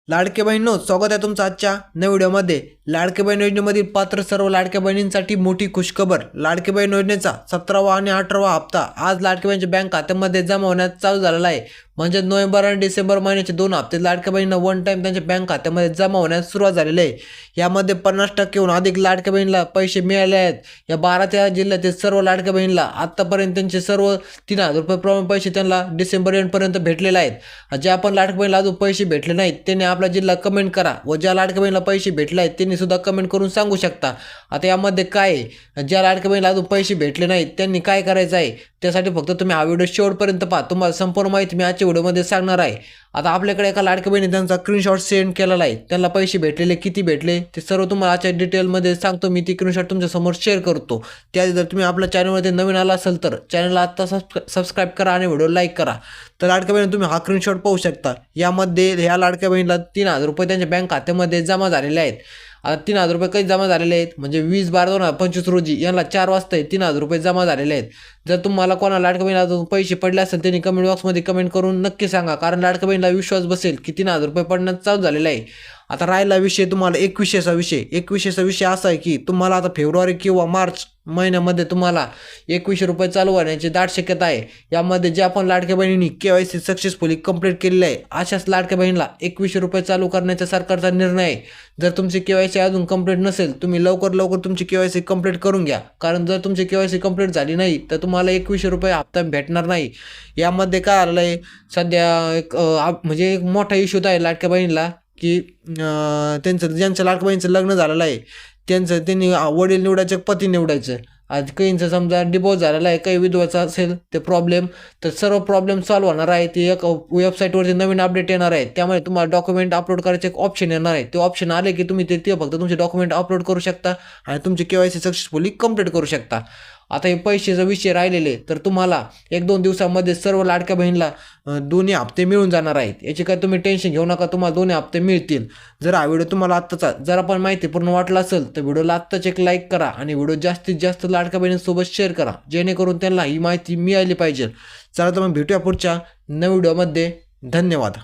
लाडके बहिणींनो, स्वागत आहे तुमचं आजच्या नव्या व्हिडिओमध्ये। लाडके बहीण योजनेमधील पात्र सर्व लाडक्या बहिणींसाठी मोठी खुशखबर। लाडके बहीण योजनेचा 17वा आणि 18वा हप्ता आज लाडके बहिणीच्या बँक खात्यामध्ये जमा होण्यास चालू झालेला आहे। म्हणजे नोव्हेंबर आणि डिसेंबर महिन्याचे 2 हप्ते लाडक्या बहिणींना वन टाइम त्यांच्या बँक खात्यामध्ये जमा होण्यास सुरुवात झालेली आहे। यामध्ये 50% अधिक लाडक्या बहिणीला पैसे मिळाले आहेत। या 12 जिल्ह्यातील सर्व लाडक्या बहिणीला आतापर्यंत त्यांचे सर्व 3000 रुपये प्रमाणे पैसे त्यांना डिसेंबर एंडपर्यंत भेटलेले आहेत। ज्या आपण लाडक्या बहिणीला अजून पैसे भेटले नाहीत त्यांनी आपला जिल्हा कमेंट करा व ज्या लाडक्या बहिणीला पैसे भेटले आहेत त्यांनी सुद्धा कमेंट करून सांगू शकता। आता यामध्ये काय आहे, ज्या लाडक्या बहिणीला अजून पैसे भेटले नाहीत त्यांनी काय करायचं आहे त्यासाठी फक्त तुम्ही हा व्हिडिओ शेवटपर्यंत पहा। तुम्हाला संपूर्ण माहिती मी आजच्या व्हिडिओमध्ये सांगणार आहे। आता आपल्याकडे एका लाडक्या बहिणीने त्यांचा स्क्रीनशॉट सेंड केलेला आहे। त्यांना पैसे भेटलेले किती भेटले ते सर्व तुम्हाला आजच्या डिटेलमध्ये सांगतो। मी ती स्क्रीनशॉट तुमच्या समोर शेअर करतो। त्याआधी जर तुम्ही आपल्या चॅनलमध्ये नवीन आला असाल तर चॅनलला आता सबस्क्राईब करा आणि व्हिडिओ लाईक करा। तर लाडक्या बहिणी तुम्ही हा स्क्रीनशॉट पाहू शकता। यामध्ये ह्या लाडक्या बहिणीला 3000 रुपये त्यांच्या बँक खात्यामध्ये जमा झालेले आहेत। आता 3000 रुपये कधी जमा झालेले आहेत म्हणजे 20/12/2025 रोजी यांना 4 वाजता 3000 रुपये जमा झालेले आहेत। जर तुम्हाला कोणा लाडक्या बहिणीला पैसे पडले असेल त्यांनी कमेंट बॉक्समध्ये कमेंट करून नक्की सांगा, कारण लाडक्या बहिणीला विश्वास बसेल की 3000 रुपये पडण्यास चालू झालेला आहे। आता राहिला विषय तुम्हाला 21चा विषय असा आहे की तुम्हाला आता फेब्रुवारी किंवा मार्च महिन्यामध्ये तुम्हाला 2100 रुपये चालू होण्याची दाट शक्यता आहे। यामध्ये जे आपण लाडक्या बहिणींनी KYC सक्सेसफुली कंप्लीट केलेले आहे अशाच लाडक्या बहिणीला 2100 रुपये चालू करण्याचा सरकारचा निर्णय आहे। जर तुमची KYC अजून कंप्लीट नसेल तुम्ही लवकर तुमची KYC कंप्लीट करून घ्या, कारण जर तुमची KYC कंप्लीट झाली नाही तर तुम्हाला 2100 रुपये हप्ता भेटणार नाही। यामध्ये काय आलेलं आहे सध्या एक मोठा इश्यू आहे लाडक्या बहिणीला की ज्यांच्या लाडक्या बहिणीचं लग्न झालेलं आहे त्यांनी वडील निवडायचे पती निवडायचं। आज काहींचं समजा डिवोर्स झालेला आहे, काही विधवाचा असेल ते प्रॉब्लेम, तर सर्व प्रॉब्लेम सॉल्व्ह होणार आहे। ती एक वेबसाईटवरती नवीन अपडेट येणार आहे, त्यामुळे तुम्हाला डॉक्युमेंट अपलोड करायचे एक ऑप्शन येणार आहे। ते ऑप्शन आले की तुम्ही ते फक्त तुमचे डॉक्युमेंट अपलोड करू शकता आणि तुमची KYC सक्सेसफुली कंप्लीट करू शकता। आता हे पैशाचा विषय राहिलेले तर तुम्हाला 1-2 दिवसामध्ये सर्व लाडक्या बहिणीला दोन्ही हप्ते मिळून जाणार आहेत। याची काय तुम्ही टेन्शन घेऊ नका, तुम्हाला दोन्ही हप्ते मिळतील। जर हा व्हिडिओ तुम्हाला आत्ताचा जर आपण माहितीपूर्ण वाटला असेल तर व्हिडिओला आत्ताच एक लाईक करा आणि व्हिडिओ जास्तीत जास्त लाडक्या बहिणींसोबत शेअर करा, जेणेकरून त्यांना ही माहिती मिळाली पाहिजे। चला तर मग भेटूया पुढच्या नव्या व्हिडिओमध्ये। धन्यवाद।